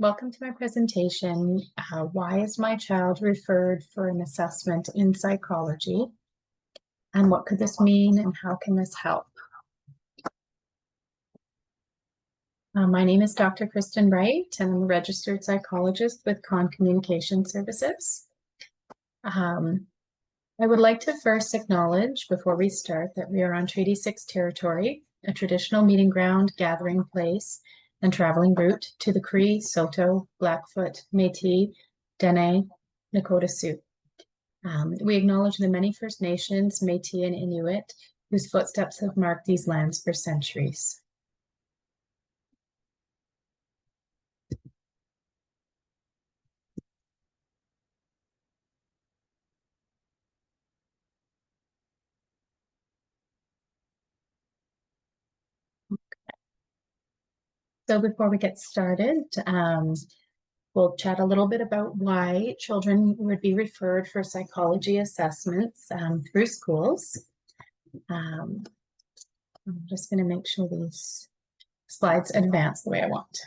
Welcome to my presentation, Why is my child referred for an assessment in psychology? And what could this mean and how can this help? My name is Dr. Kristen Wright and I'm a registered psychologist with Con Communication Services. I would like to first acknowledge before we start that we are on Treaty 6 territory, a traditional meeting ground, gathering place, and traveling route to the Cree, Saulteaux, Blackfoot, Métis, Dene, Nakota Sioux. We acknowledge the many First Nations, Métis, and Inuit whose footsteps have marked these lands for centuries. So before we get started, we'll chat a little bit about why children would be referred for psychology assessments through schools. I'm just going to make sure these slides advance the way I want.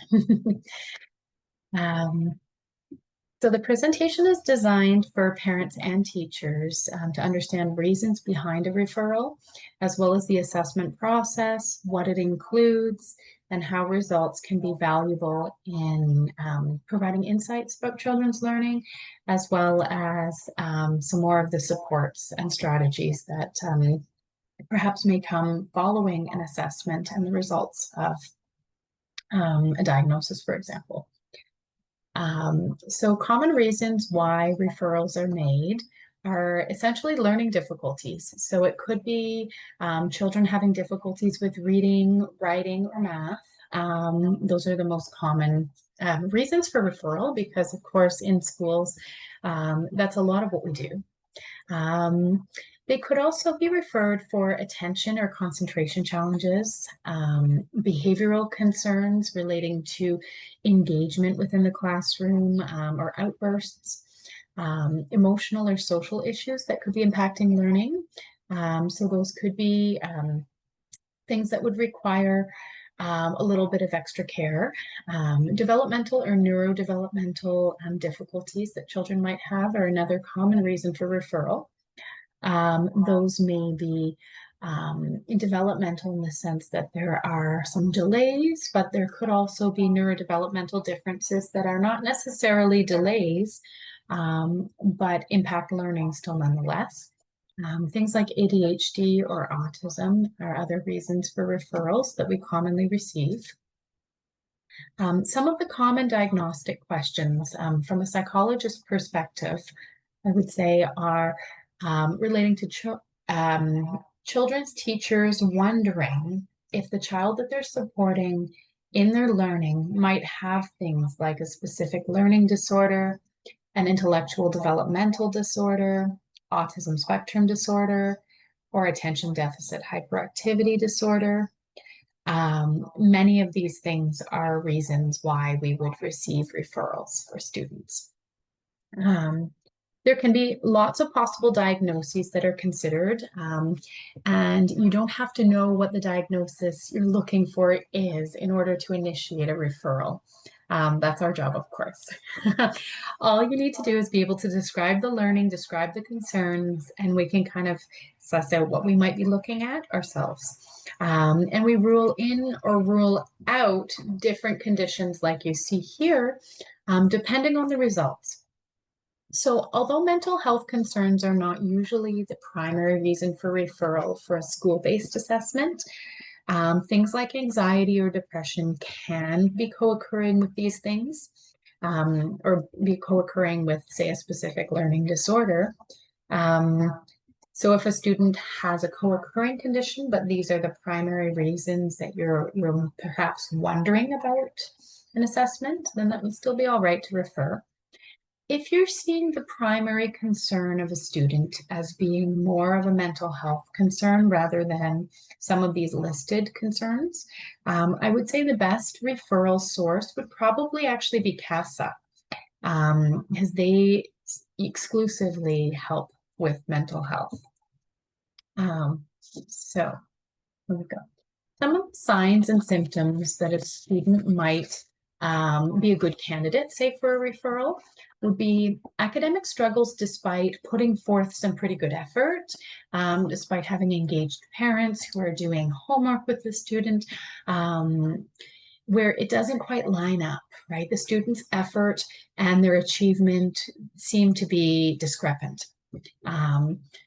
So the presentation is designed for parents and teachers to understand reasons behind a referral, as well as the assessment process, what it includes, and how results can be valuable in providing insights about children's learning, as well as some more of the supports and strategies that perhaps may come following an assessment and the results of a diagnosis, for example. So common reasons why referrals are made are essentially learning difficulties. So it could be children having difficulties with reading, writing, or math. Those are the most common reasons for referral because, of course, in schools, that's a lot of what we do. They could also be referred for attention or concentration challenges, behavioral concerns relating to engagement within the classroom or outbursts, emotional or social issues that could be impacting learning. So those could be things that would require a little bit of extra care. Developmental or neurodevelopmental difficulties that children might have are another common reason for referral. Those may be developmental in the sense that there are some delays, but there could also be neurodevelopmental differences that are not necessarily delays, but impact learning still nonetheless. Things like ADHD or autism are other reasons for referrals that we commonly receive. Some of the common diagnostic questions from a psychologist perspective, I would say, are relating to children's teachers wondering if the child that they're supporting in their learning might have things like a specific learning disorder, an intellectual developmental disorder, autism spectrum disorder, or attention deficit hyperactivity disorder. Many of these things are reasons why we would receive referrals for students. There can be lots of possible diagnoses that are considered, and you don't have to know what the diagnosis you're looking for is in order to initiate a referral. That's our job, of course. All you need to do is be able to describe the learning, describe the concerns, and we can kind of suss out what we might be looking at ourselves. And we rule in or rule out different conditions like you see here, depending on the results. So although mental health concerns are not usually the primary reason for referral for a school-based assessment, things like anxiety or depression can be co-occurring with these things, or be co-occurring with, say, a specific learning disorder. So if a student has a co-occurring condition, but these are the primary reasons that you're perhaps wondering about an assessment, then that would still be all right to refer. If you're seeing the primary concern of a student as being more of a mental health concern rather than some of these listed concerns, I would say the best referral source would probably actually be CASA, because they exclusively help with mental health. So here we go. Some of the signs and symptoms that a student might be a good candidate, say, for a referral would be academic struggles despite putting forth some pretty good effort, despite having engaged parents who are doing homework with the student, where it doesn't quite line up, right? The student's effort and their achievement seem to be discrepant.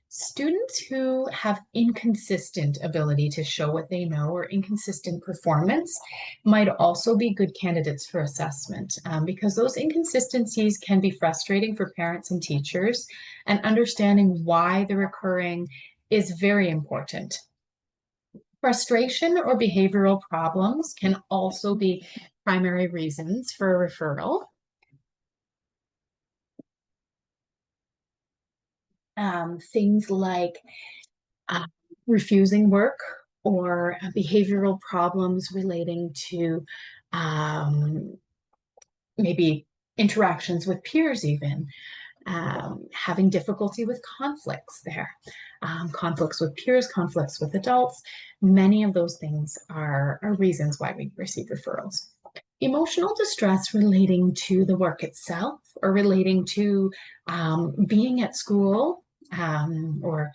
Students who have inconsistent ability to show what they know or inconsistent performance might also be good candidates for assessment, because those inconsistencies can be frustrating for parents and teachers, and understanding why they're occurring is very important. Frustration or behavioral problems can also be primary reasons for a referral. Things like refusing work or behavioral problems relating to maybe interactions with peers even, having difficulty with conflicts there, conflicts with peers, conflicts with adults. Many of those things are reasons why we receive referrals. Emotional distress relating to the work itself or relating to being at school, or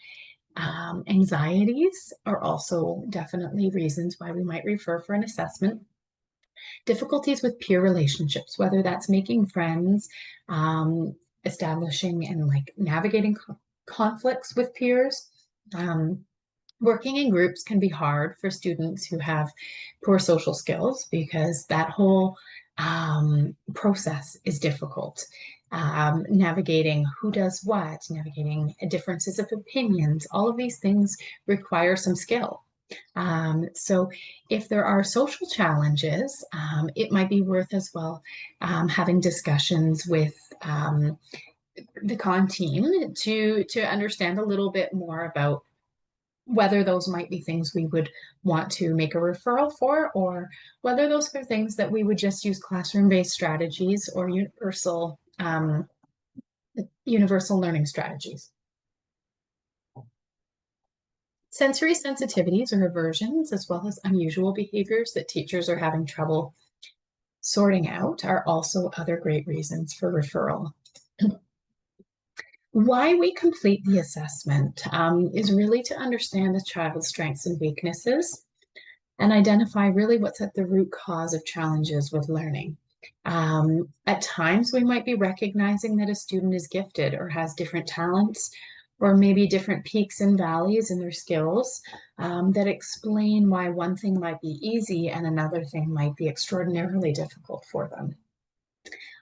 anxieties are also definitely reasons why we might refer for an assessment. Difficulties with peer relationships, whether that's making friends, establishing and like navigating conflicts with peers. Working in groups can be hard for students who have poor social skills, because that whole process is difficult. Navigating who does what, navigating differences of opinions, all of these things require some skill. So if there are social challenges, it might be worth as well having discussions with the con team to understand a little bit more about whether those might be things we would want to make a referral for, or whether those are things that we would just use classroom-based strategies or universal learning strategies. Sensory sensitivities or aversions, as well as unusual behaviors that teachers are having trouble sorting out, are also other great reasons for referral. Why we complete the assessment is really to understand the child's strengths and weaknesses and identify really what's at the root cause of challenges with learning. At times, we might be recognizing that a student is gifted or has different talents, or maybe different peaks and valleys in their skills, that explain why one thing might be easy and another thing might be extraordinarily difficult for them.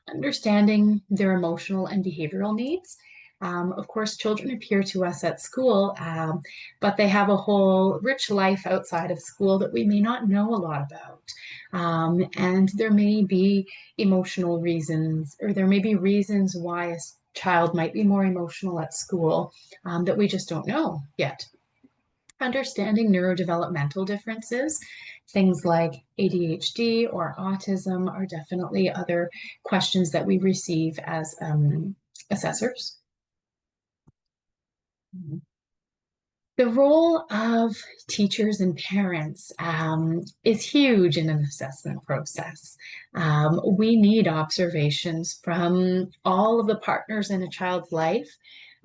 Understanding their emotional and behavioral needs. Of course, children appear to us at school, but they have a whole rich life outside of school that we may not know a lot about. And there may be emotional reasons, or there may be reasons why a child might be more emotional at school that we just don't know yet. Understanding neurodevelopmental differences, things like ADHD or autism, are definitely other questions that we receive as assessors. The role of teachers and parents is huge in an assessment process. We need observations from all of the partners in a child's life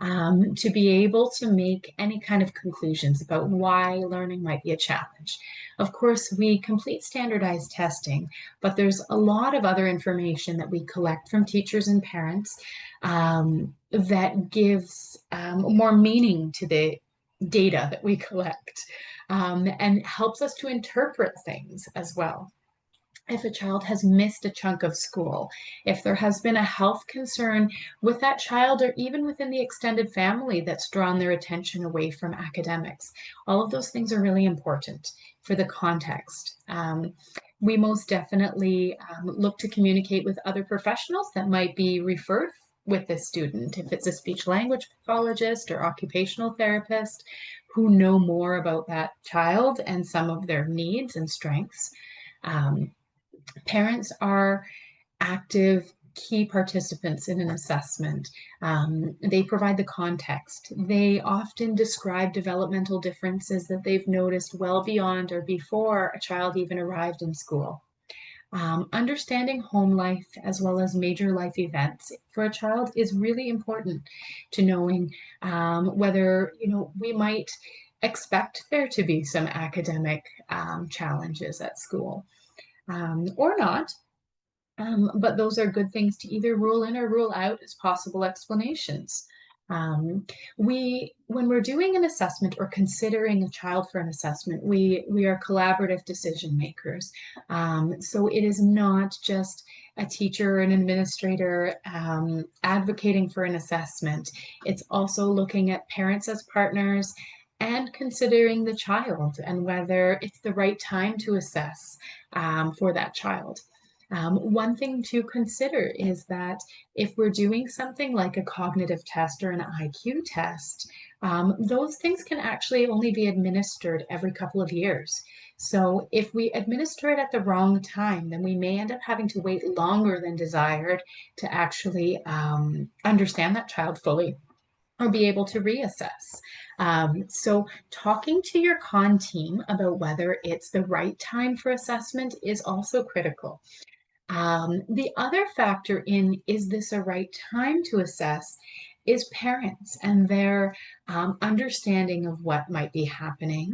to be able to make any kind of conclusions about why learning might be a challenge. Of course, we complete standardized testing, but there's a lot of other information that we collect from teachers and parents that gives more meaning to the data that we collect, and helps us to interpret things as well. If a child has missed a chunk of school, if there has been a health concern with that child, or even within the extended family that's drawn their attention away from academics, all of those things are really important for the context. We most definitely look to communicate with other professionals that might be referred with this student, if it's a speech language pathologist or occupational therapist, who know more about that child and some of their needs and strengths. Parents are active key participants in an assessment. They provide the context. They often describe developmental differences that they've noticed well beyond or before a child even arrived in school. Understanding home life as well as major life events for a child is really important to knowing whether, we might expect there to be some academic challenges at school or not. But those are good things to either rule in or rule out as possible explanations. Um, when we're doing an assessment or considering a child for an assessment, we are collaborative decision makers. So it is not just a teacher or an administrator advocating for an assessment. It's also looking at parents as partners and considering the child and whether it's the right time to assess for that child. One thing to consider is that if we're doing something like a cognitive test or an IQ test, those things can actually only be administered every couple of years. So if we administer it at the wrong time, then we may end up having to wait longer than desired to actually understand that child fully or be able to reassess. So talking to your con team about whether it's the right time for assessment is also critical. The other factor in is this a right time to assess is parents and their understanding of what might be happening,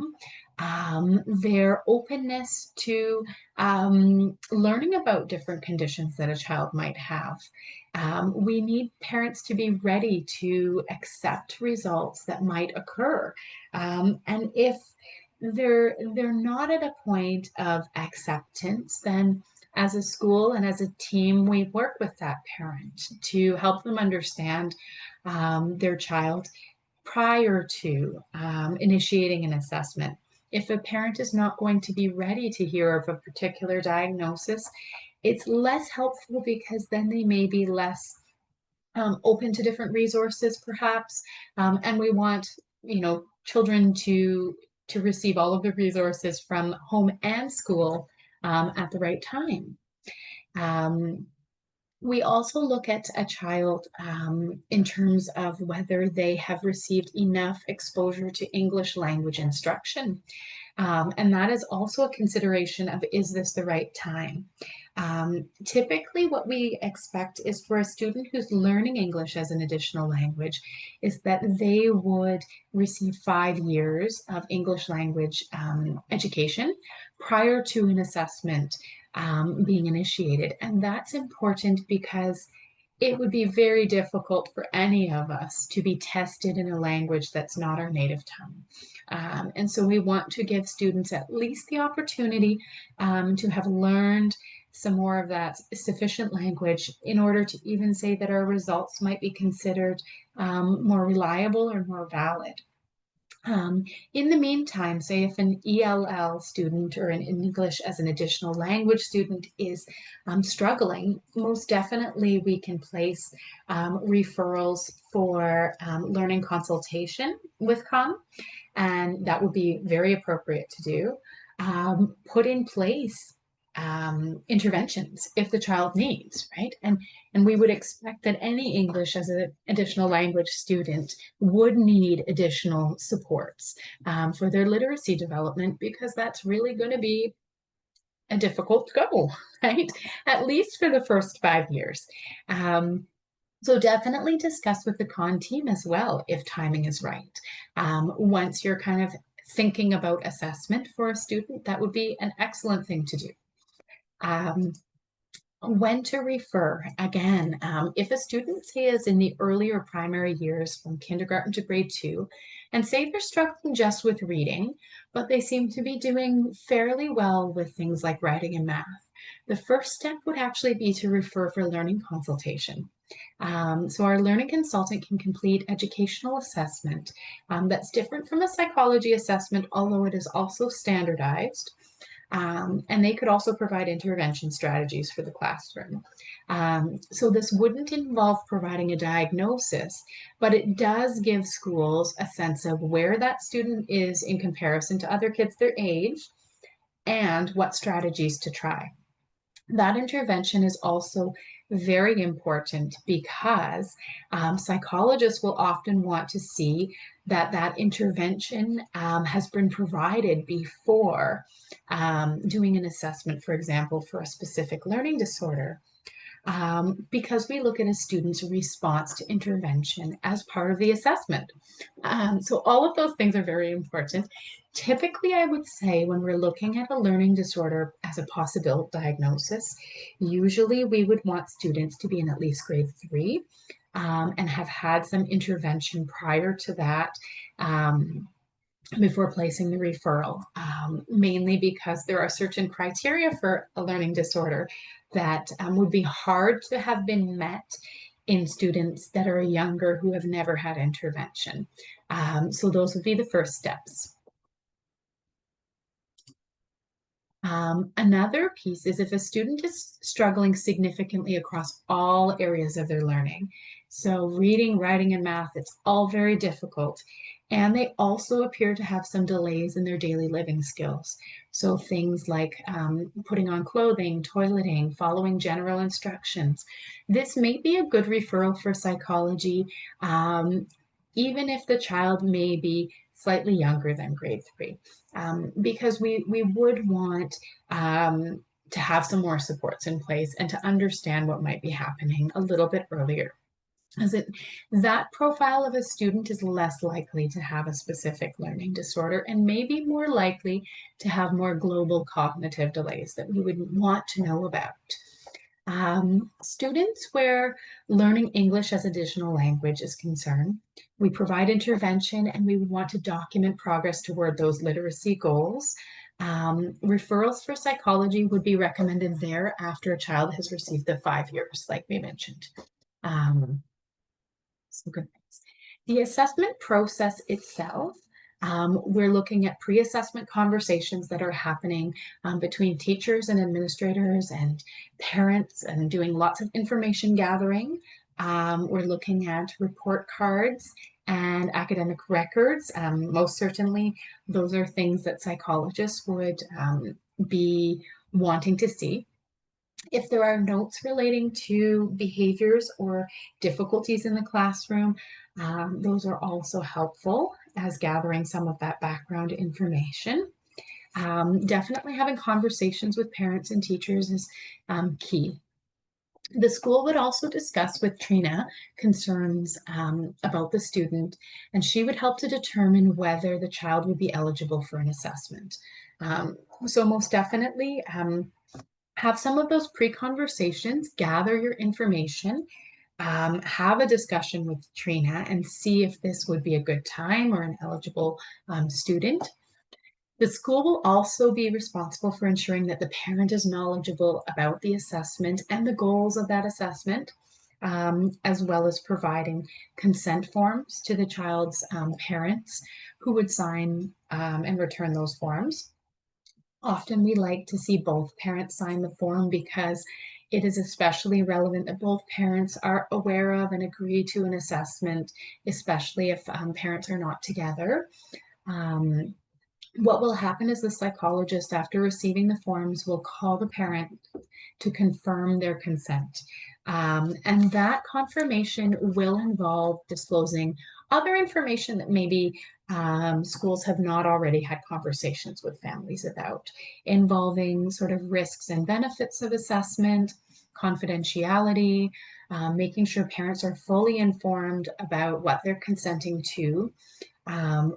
their openness to learning about different conditions that a child might have. We need parents to be ready to accept results that might occur. And if they're not at a point of acceptance, then as a school and as a team, we work with that parent to help them understand their child prior to initiating an assessment. If a parent is not going to be ready to hear of a particular diagnosis, it's less helpful because then they may be less open to different resources, perhaps. And we want, children to receive all of the resources from home and school at the right time. Um, we also look at a child in terms of whether they have received enough exposure to English language instruction. And that is also a consideration of, is this the right time? Typically, what we expect is for a student who's learning English as an additional language is that they would receive 5 years of English language education prior to an assessment being initiated. And that's important because it would be very difficult for any of us to be tested in a language that's not our native tongue. And so we want to give students at least the opportunity to have learned some more of that sufficient language in order to even say that our results might be considered more reliable or more valid. In the meantime, say if an ELL student or an English as an additional language student is struggling, most definitely we can place referrals for learning consultation with COM, and that would be very appropriate to do. Put in place interventions if the child needs, right? And we would expect that any English as an additional language student would need additional supports for their literacy development, because that's really going to be a difficult goal, right? At least for the first 5 years. So definitely discuss with the con team as well if timing is right. Once you're kind of thinking about assessment for a student, that would be an excellent thing to do. When to refer, again, if a student, say, is in the earlier primary years from kindergarten to grade 2, and say they're struggling just with reading, but they seem to be doing fairly well with things like writing and math, the first step would actually be to refer for learning consultation. So our learning consultant can complete educational assessment that's different from a psychology assessment, although it is also standardized. And they could also provide intervention strategies for the classroom. So this wouldn't involve providing a diagnosis, but it does give schools a sense of where that student is in comparison to other kids their age and what strategies to try. That intervention is also very important because psychologists will often want to see that intervention has been provided before doing an assessment, for example, for a specific learning disorder. Because we look at a student's response to intervention as part of the assessment. So all of those things are very important. Typically, I would say when we're looking at a learning disorder as a possible diagnosis, usually we would want students to be in at least grade 3 and have had some intervention prior to that. Before placing the referral, mainly because there are certain criteria for a learning disorder that would be hard to have been met in students that are younger who have never had intervention. So those would be the first steps. Another piece is if a student is struggling significantly across all areas of their learning. So reading, writing, and math, it's all very difficult. And they also appear to have some delays in their daily living skills. So things like putting on clothing, toileting, following general instructions. This may be a good referral for psychology, even if the child may be slightly younger than grade 3. Because we would want to have some more supports in place and to understand what might be happening a little bit earlier. As that profile of a student is less likely to have a specific learning disorder and maybe more likely to have more global cognitive delays that we would want to know about. Students where learning English as additional language is concerned, we provide intervention and we would want to document progress toward those literacy goals. Referrals for psychology would be recommended there after a child has received the 5 years, like we mentioned. So good things. The assessment process itself, we're looking at pre-assessment conversations that are happening between teachers and administrators and parents and doing lots of information gathering. We're looking at report cards and academic records. Most certainly, those are things that psychologists would be wanting to see. If there are notes relating to behaviors or difficulties in the classroom, those are also helpful as gathering some of that background information. Definitely having conversations with parents and teachers is key. The school would also discuss with Trina concerns about the student, and she would help to determine whether the child would be eligible for an assessment. So most definitely, have some of those pre-conversations, gather your information, have a discussion with Trina and see if this would be a good time or an eligible student. The school will also be responsible for ensuring that the parent is knowledgeable about the assessment and the goals of that assessment, as well as providing consent forms to the child's parents who would sign and return those forms. Often we like to see both parents sign the form because it is especially relevant that both parents are aware of and agree to an assessment, especially if parents are not together. What will happen is the psychologist, after receiving the forms, will call the parent to confirm their consent. And that confirmation will involve disclosing other information that maybe schools have not already had conversations with families about, involving sort of risks and benefits of assessment, confidentiality, making sure parents are fully informed about what they're consenting to,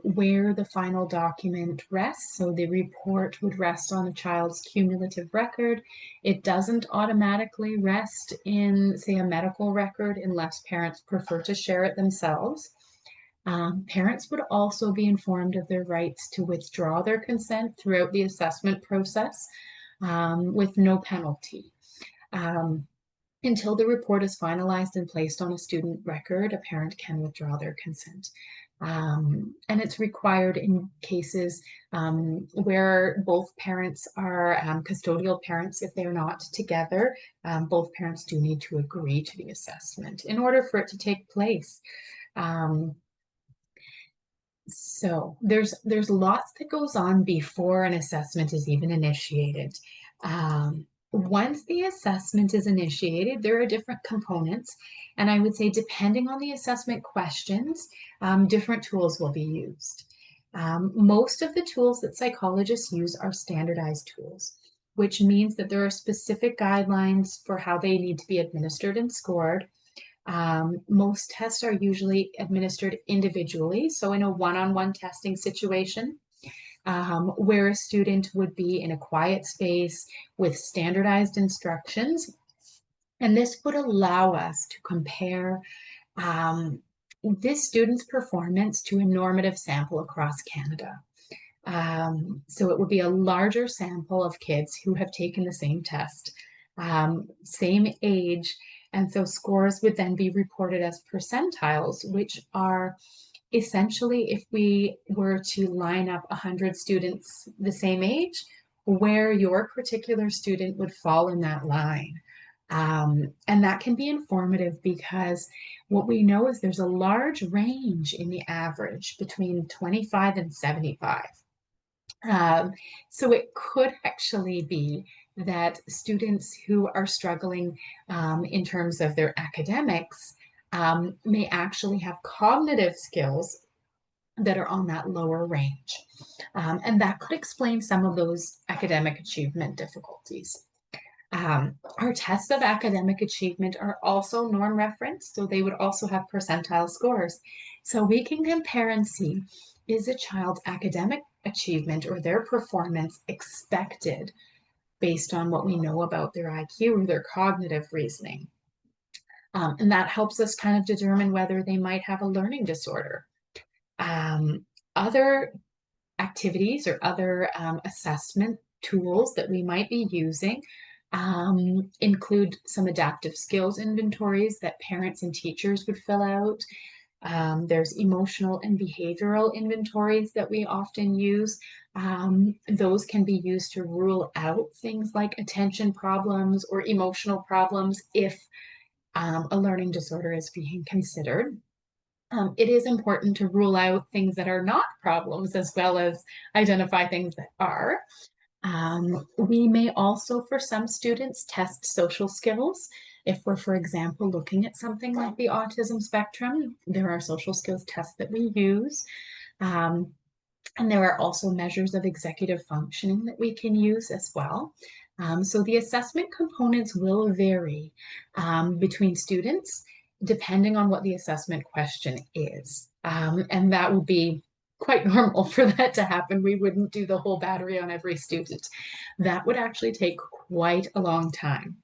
where the final document rests. So the report would rest on the child's cumulative record. It doesn't automatically rest in, say, a medical record unless parents prefer to share it themselves. Parents would also be informed of their rights to withdraw their consent throughout the assessment process with no penalty. Until the report is finalized and placed on a student record, a parent can withdraw their consent. And it's required in cases where both parents are custodial parents. If they're not together, both parents do need to agree to the assessment in order for it to take place. So there's lots that goes on before an assessment is even initiated. Once the assessment is initiated, there are different components, and I would say depending on the assessment questions, different tools will be used. Most of the tools that psychologists use are standardized tools, which means that there are specific guidelines for how they need to be administered and scored. Most tests are usually administered individually, so in a one-on-one testing situation, where a student would be in a quiet space with standardized instructions. And this would allow us to compare this student's performance to a normative sample across Canada. So it would be a larger sample of kids who have taken the same test, same age, and so scores would then be reported as percentiles, which are essentially, if we were to line up 100 students the same age, where your particular student would fall in that line. And that can be informative because what we know is there's a large range in the average between 25 and 75. So it could actually be that students who are struggling in terms of their academics may actually have cognitive skills that are on that lower range. And that could explain some of those academic achievement difficulties. Our tests of academic achievement are also norm-referenced, so they would also have percentile scores. So we can compare and see, is a child's academic achievement or their performance expected based on what we know about their IQ or their cognitive reasoning? And that helps us kind of determine whether they might have a learning disorder. Other activities or other assessment tools that we might be using include some adaptive skills inventories that parents and teachers would fill out. There's emotional and behavioral inventories that we often use. Those can be used to rule out things like attention problems or emotional problems if a learning disorder is being considered. It is important to rule out things that are not problems as well as identify things that are. We may also, for some students, test social skills. If we're, for example, looking at something like the autism spectrum, there are social skills tests that we use. And there are also measures of executive functioning that we can use as well. So the assessment components will vary between students depending on what the assessment question is. And that would be quite normal for that to happen. We wouldn't do the whole battery on every student. That would actually take quite a long time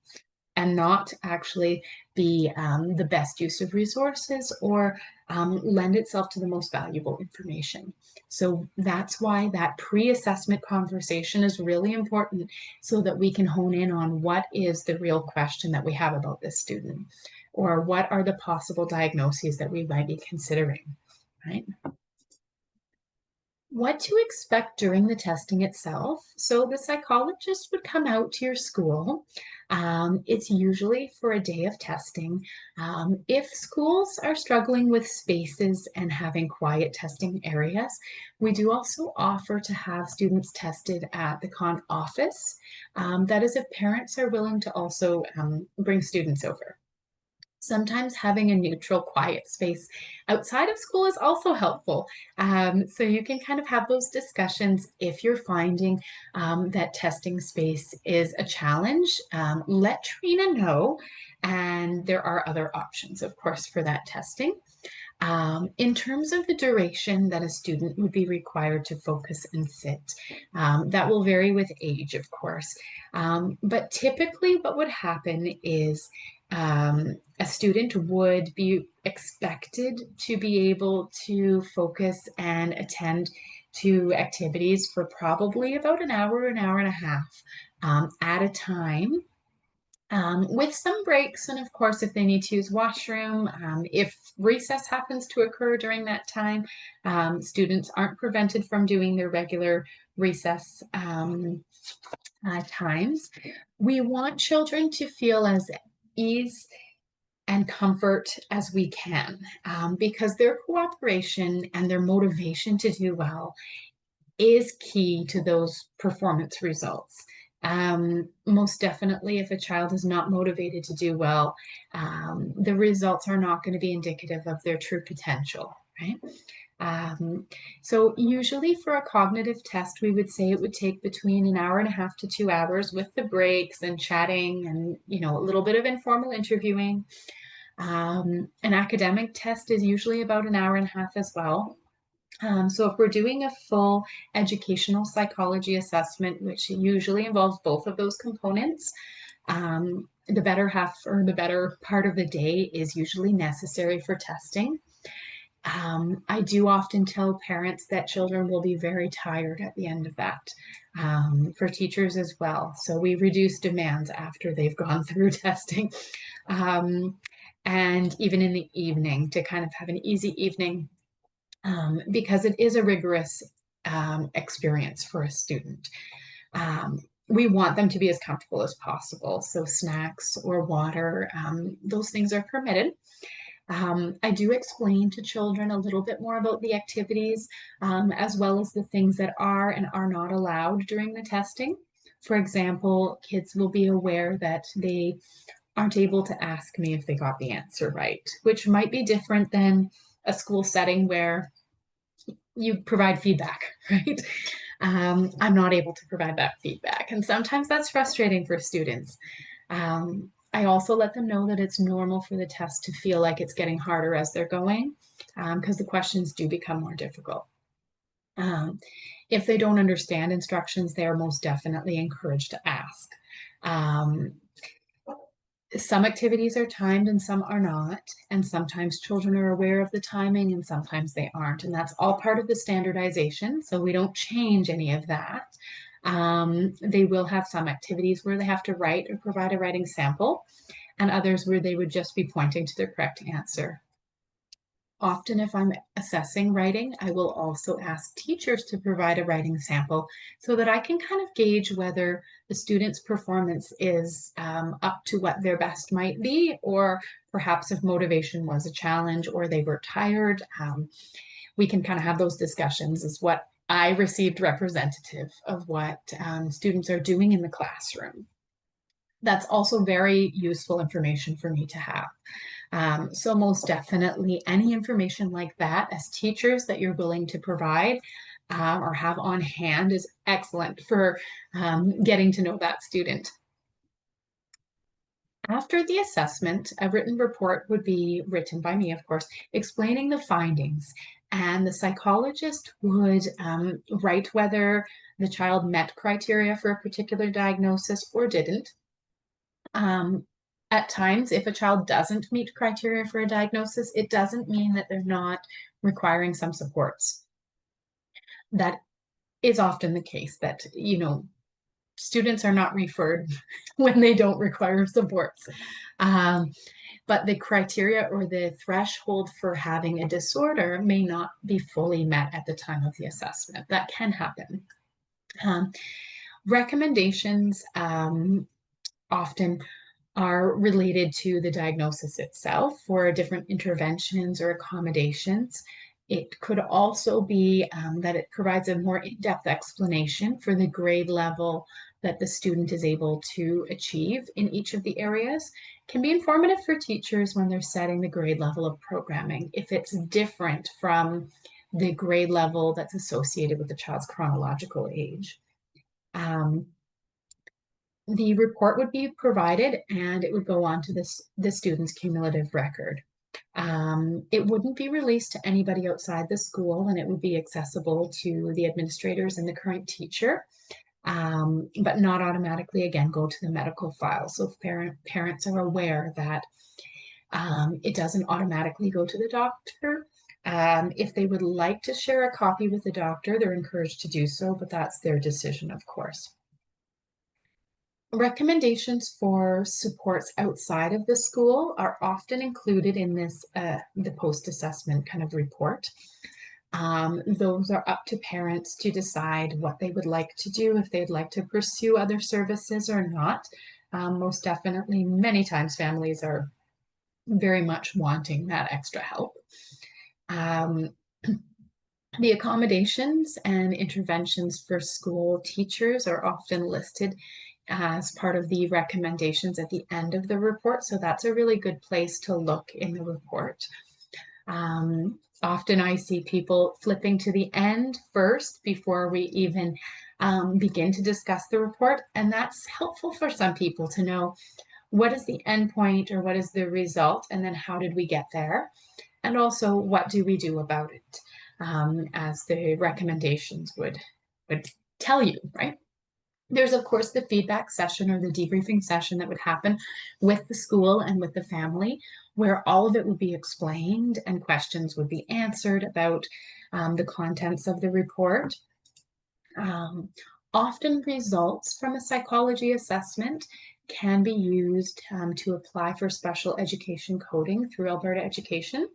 and not actually be the best use of resources or lend itself to the most valuable information. So that's why that pre-assessment conversation is really important so that we can hone in on what is the real question that we have about this student, or what are the possible diagnoses that we might be considering, right? What to expect during the testing itself. So the psychologist would come out to your school. It's usually for a day of testing. If schools are struggling with spaces and having quiet testing areas, we do also offer to have students tested at the Con office. That is if parents are willing to also bring students over. Sometimes having a neutral, quiet space outside of school is also helpful. So you can kind of have those discussions if you're finding that testing space is a challenge. Let Trina know, and there are other options, of course, for that testing. In terms of the duration that a student would be required to focus and sit, that will vary with age, of course. But typically what would happen is a student would be expected to be able to focus and attend to activities for probably about an hour and a half at a time. With some breaks, and of course, if they need to use washroom, if recess happens to occur during that time, students aren't prevented from doing their regular recess times. We want children to feel as ease and comfort as we can, because their cooperation and their motivation to do well is key to those performance results. Most definitely, if a child is not motivated to do well, the results are not going to be indicative of their true potential, right? Um, so usually for a cognitive test, we would say it would take between an hour and a half to 2 hours with the breaks and chatting and, a little bit of informal interviewing. An academic test is usually about an hour and a half as well. So if we're doing a full educational psychology assessment, which usually involves both of those components, the better half or the better part of the day is usually necessary for testing. I do often tell parents that children will be very tired at the end of that, for teachers as well. So we reduce demands after they've gone through testing. Um, and even in the evening to kind of have an easy evening, because it is a rigorous experience for a student. We want them to be as comfortable as possible. So snacks or water, those things are permitted. I do explain to children a little bit more about the activities, as well as the things that are and are not allowed during the testing. For example, kids will be aware that they aren't able to ask me if they got the answer right, which might be different than a school setting where you provide feedback, right? I'm not able to provide that feedback. And sometimes that's frustrating for students. I also let them know that it's normal for the test to feel like it's getting harder as they're going, because the questions do become more difficult. If they don't understand instructions, they are most definitely encouraged to ask. Um, some activities are timed and some are not, and sometimes children are aware of the timing and sometimes they aren't, and that's all part of the standardization, so we don't change any of that. They will have some activities where they have to write or provide a writing sample, and others where they would just be pointing to the correct answer. Often, if I'm assessing writing, I will also ask teachers to provide a writing sample so that I can kind of gauge whether the student's performance is up to what their best might be, or perhaps if motivation was a challenge or they were tired. We can kind of have those discussions as what I received representative of what students are doing in the classroom. That's also very useful information for me to have. So most definitely any information like that as teachers that you're willing to provide or have on hand is excellent for getting to know that student. After the assessment, a written report would be written by me, of course, explaining the findings. And the psychologist would write whether the child met criteria for a particular diagnosis or didn't. At times, if a child doesn't meet criteria for a diagnosis, it doesn't mean that they're not requiring some supports. That is often the case, that, students are not referred when they don't require supports. But the criteria or the threshold for having a disorder may not be fully met at the time of the assessment. That can happen. Recommendations often are related to the diagnosis itself for different interventions or accommodations. It could also be that it provides a more in-depth explanation for the grade level that the student is able to achieve in each of the areas. It can be informative for teachers when they're setting the grade level of programming if it's different from the grade level that's associated with the child's chronological age. The report would be provided and it would go on to the student's cumulative record. It wouldn't be released to anybody outside the school, and it would be accessible to the administrators and the current teacher, but not automatically, again, go to the medical file. So if parents are aware that it doesn't automatically go to the doctor. If they would like to share a copy with the doctor, they're encouraged to do so, but that's their decision, of course. Recommendations for supports outside of the school are often included in this the post-assessment kind of report. Those are up to parents to decide what they would like to do, if they'd like to pursue other services or not. Most definitely, many times families are very much wanting that extra help. The accommodations and interventions for school teachers are often listed as part of the recommendations at the end of the report. So that's a really good place to look in the report. Often I see people flipping to the end first before we even begin to discuss the report. And that's helpful for some people to know what is the end point or what is the result, and then how did we get there? And also, what do we do about it? As the recommendations would tell you, right? There's, of course, the feedback session or the debriefing session that would happen with the school and with the family, where all of it would be explained and questions would be answered about the contents of the report. Often results from a psychology assessment can be used to apply for special education coding through Alberta Education.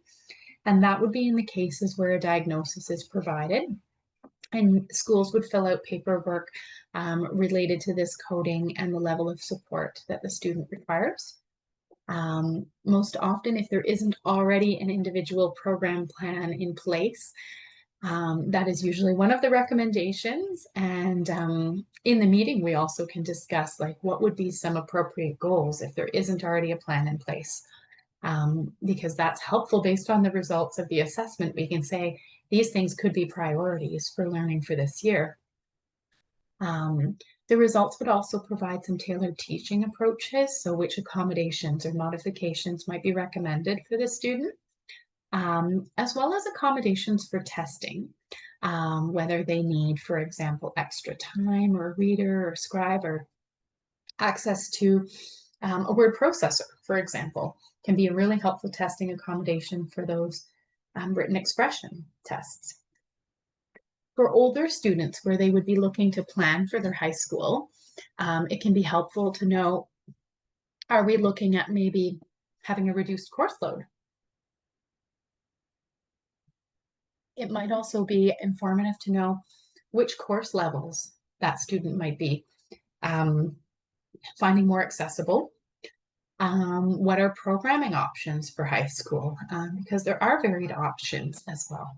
And that would be in the cases where a diagnosis is provided. And schools would fill out paperwork related to this coding and the level of support that the student requires. Most often, if there isn't already an individual program plan in place, that is usually one of the recommendations. And in the meeting, we also can discuss like what would be some appropriate goals if there isn't already a plan in place. Because that's helpful based on the results of the assessment. We can say these things could be priorities for learning for this year. The results would also provide some tailored teaching approaches, so which accommodations or modifications might be recommended for the student, as well as accommodations for testing, whether they need, for example, extra time or reader or scribe or access to a word processor, for example, can be a really helpful testing accommodation for those written expression tests. For older students where they would be looking to plan for their high school, it can be helpful to know, are we looking at maybe having a reduced course load? It might also be informative to know which course levels that student might be finding more accessible. What are programming options for high school? Because there are varied options as well.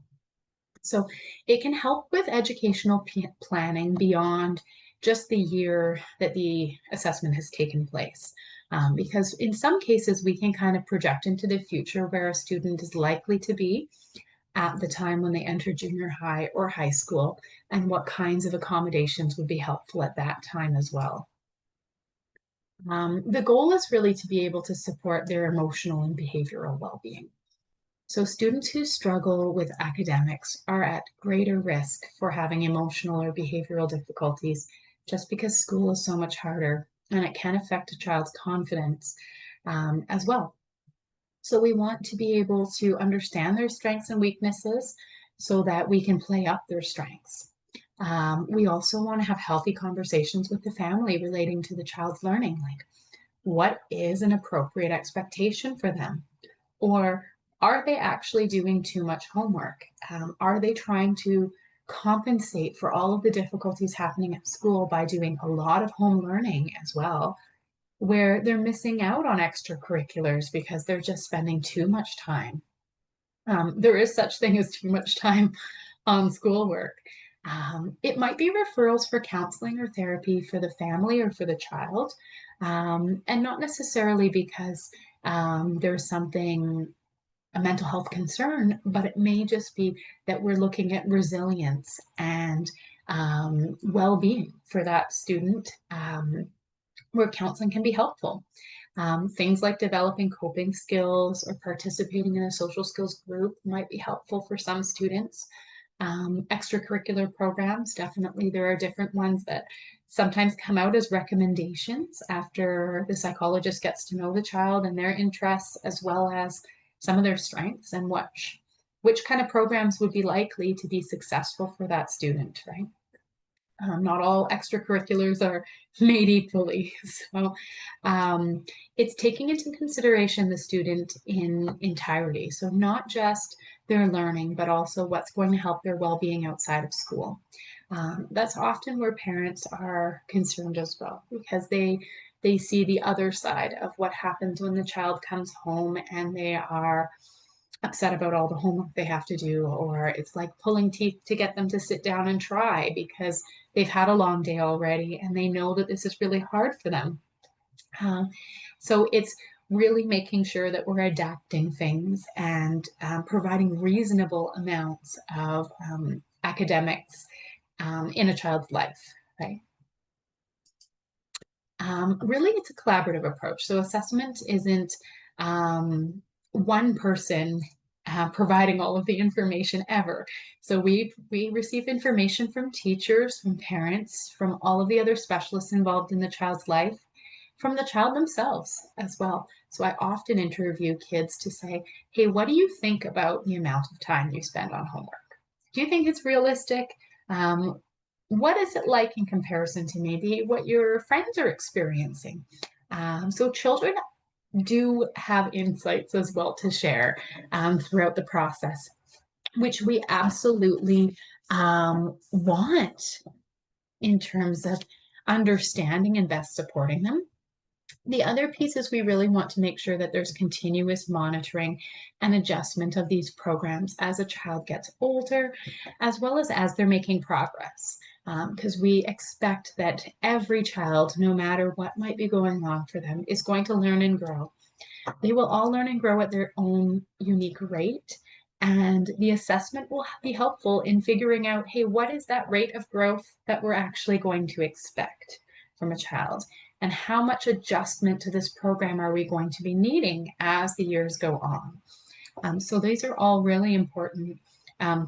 So it can help with educational planning beyond just the year that the assessment has taken place. Because in some cases, we can kind of project into the future where a student is likely to be at the time when they enter junior high or high school, and what kinds of accommodations would be helpful at that time as well. The goal is really to be able to support their emotional and behavioral well-being. So students who struggle with academics are at greater risk for having emotional or behavioral difficulties just because school is so much harder, and it can affect a child's confidence as well. So we want to be able to understand their strengths and weaknesses so that we can play up their strengths. We also want to have healthy conversations with the family relating to the child's learning, like what is an appropriate expectation for them? Or are they actually doing too much homework? Are they trying to compensate for all of the difficulties happening at school by doing a lot of home learning as well, where they're missing out on extracurriculars because they're just spending too much time? There is such thing as too much time on schoolwork. It might be referrals for counseling or therapy for the family or for the child, and not necessarily because there's something, a mental health concern, but it may just be that we're looking at resilience and well-being for that student, where counseling can be helpful. Things like developing coping skills or participating in a social skills group might be helpful for some students. Extracurricular programs, definitely there are different ones that sometimes come out as recommendations after the psychologist gets to know the child and their interests, as well as some of their strengths and which kind of programs would be likely to be successful for that student, right? Not all extracurriculars are made equally. So it's taking into consideration the student in entirety. So not just their learning, but also what's going to help their well-being outside of school. That's often where parents are concerned as well, because they see the other side of what happens when the child comes home and they are upset about all the homework they have to do, or it's like pulling teeth to get them to sit down and try because they've had a long day already and they know that this is really hard for them. Uh, so it's really making sure that we're adapting things and providing reasonable amounts of academics in a child's life, right? Really, it's a collaborative approach. So assessment isn't one person providing all of the information ever. So we receive information from teachers, from parents, from all of the other specialists involved in the child's life, from the child themselves as well. So I often interview kids to say, hey, what do you think about the amount of time you spend on homework? Do you think it's realistic? Um, what is it like in comparison to maybe what your friends are experiencing? So children do have insights as well to share throughout the process, which we absolutely want in terms of understanding and best supporting them. The other piece is we really want to make sure that there's continuous monitoring and adjustment of these programs as a child gets older, as well as they're making progress. Because we expect that every child, no matter what might be going on for them, is going to learn and grow. They will all learn and grow at their own unique rate. And the assessment will be helpful in figuring out, hey, what is that rate of growth that we're actually going to expect from a child? And how much adjustment to this program are we going to be needing as the years go on? So these are all really important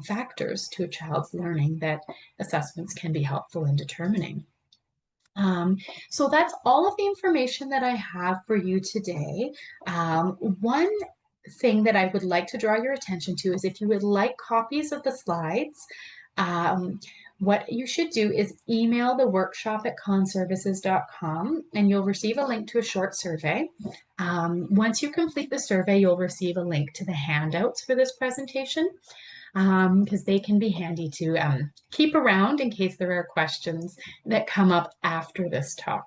factors to a child's learning that assessments can be helpful in determining. Um, so that's all of the information that I have for you today. One thing that I would like to draw your attention to is if you would like copies of the slides, um, what you should do is email the workshop at conservices.com and you'll receive a link to a short survey. Once you complete the survey, you'll receive a link to the handouts for this presentation because they can be handy to keep around in case there are questions that come up after this talk.